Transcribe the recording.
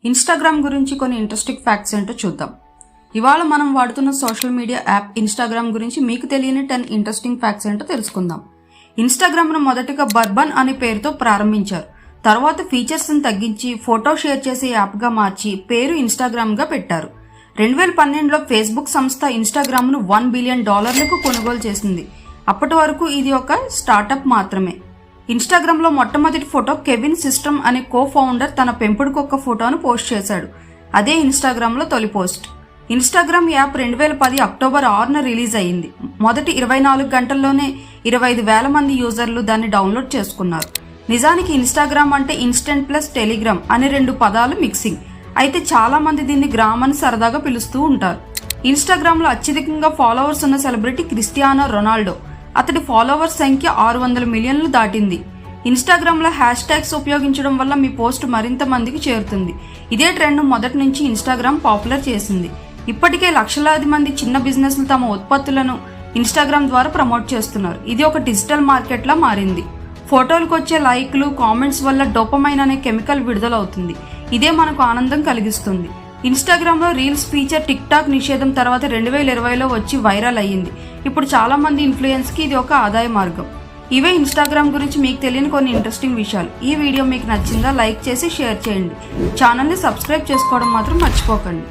Instagram గురించి కొన్ని interesting facts ఏంటో చూద్దాం. ఇవాళ మనం వాడుతున్న సోషల్ మీడియా యాప్ ఇన్స్టాగ్రామ్ గురించి మీకు తెలియని 10 ఇంట్రెస్టింగ్ ఫ్యాక్ట్స్ ఏంటో తెలుసుకుందాం. ఇన్స్టాగ్రామ్ను మొదటగా బర్బన్ అనే పేరుతో ప్రారంభించారు. తర్వాత ఫీచర్స్ని తగ్గించి ఫోటో షేర్ చేసే యాప్గా మార్చి పేరు ఇన్స్టాగ్రామ్గా పెట్టారు. 2012లో ఫేస్బుక్ సంస్థ ఇన్స్టాగ్రామ్ను $1 బిలియన్ కొనుగోలు చేసింది. అప్పటి వరకు ఇది ఒక స్టార్టప్ మాత్రమే. ఇన్స్టాగ్రామ్లో మొట్టమొదటి ఫోటో కెవిన్ సిస్టమ్ అనే కో ఫౌండర్ తన పెంపుడు కుక్క ఫోటోను పోస్ట్ చేశాడు. అదే ఇన్స్టాగ్రామ్లో తొలి పోస్ట్. ఇన్స్టాగ్రామ్ యాప్ 2010 అక్టోబర్ 6న రిలీజ్ అయ్యింది. మొదటి 24 గంటల్లోనే 25,000 మంది యూజర్లు దాన్ని డౌన్లోడ్ చేసుకున్నారు. నిజానికి ఇన్స్టాగ్రామ్ అంటే ఇన్స్టెంట్ ప్లస్ టెలిగ్రామ్ అనే 2 పదాలు మిక్సింగ్. అయితే చాలా మంది దీన్ని గ్రామ్ అని సరదాగా పిలుస్తూ ఉంటారు. ఇన్స్టాగ్రామ్లో అత్యధికంగా ఫాలోవర్స్ ఉన్న సెలబ్రిటీ క్రిస్టియానో రొనాల్డో. అతడి ఫాలోవర్స్ సంఖ్య 600 మిలియన్లు దాటింది. ఇన్స్టాగ్రామ్లో హ్యాష్ ట్యాగ్స్ ఉపయోగించడం వల్ల మీ పోస్ట్ మరింత మందికి చేరుతుంది. ఇదే ట్రెండ్ మొదటి నుంచి ఇన్స్టాగ్రామ్ పాపులర్ చేసింది. ఇప్పటికే లక్షలాది మంది చిన్న బిజినెస్లు తమ ఉత్పత్తులను ఇన్స్టాగ్రామ్ ద్వారా ప్రమోట్ చేస్తున్నారు. ఇది ఒక డిజిటల్ మార్కెట్లా మారింది. ఫోటోలకు వచ్చే లైక్లు, కామెంట్స్ వల్ల డోపమైన్ అనే కెమికల్ విడుదలవుతుంది. ఇదే మనకు ఆనందం కలిగిస్తుంది. ఇన్స్టాగ్రామ్లో రీల్స్ ఫీచర్ టిక్ టాక్ నిషేధం తర్వాత 2020లో వచ్చి వైరల్ అయ్యింది. ఇప్పుడు చాలా మంది ఇన్ఫ్లుయెన్స్కి ఇది ఒక ఆదాయ మార్గం. ఇవే ఇన్స్టాగ్రామ్ గురించి మీకు తెలియని కొన్ని ఇంట్రెస్టింగ్ విషయాలు. ఈ వీడియో మీకు నచ్చిందా? లైక్ చేసి షేర్ చేయండి. ఛానల్ని సబ్స్క్రైబ్ చేసుకోవడం మాత్రం మర్చిపోకండి.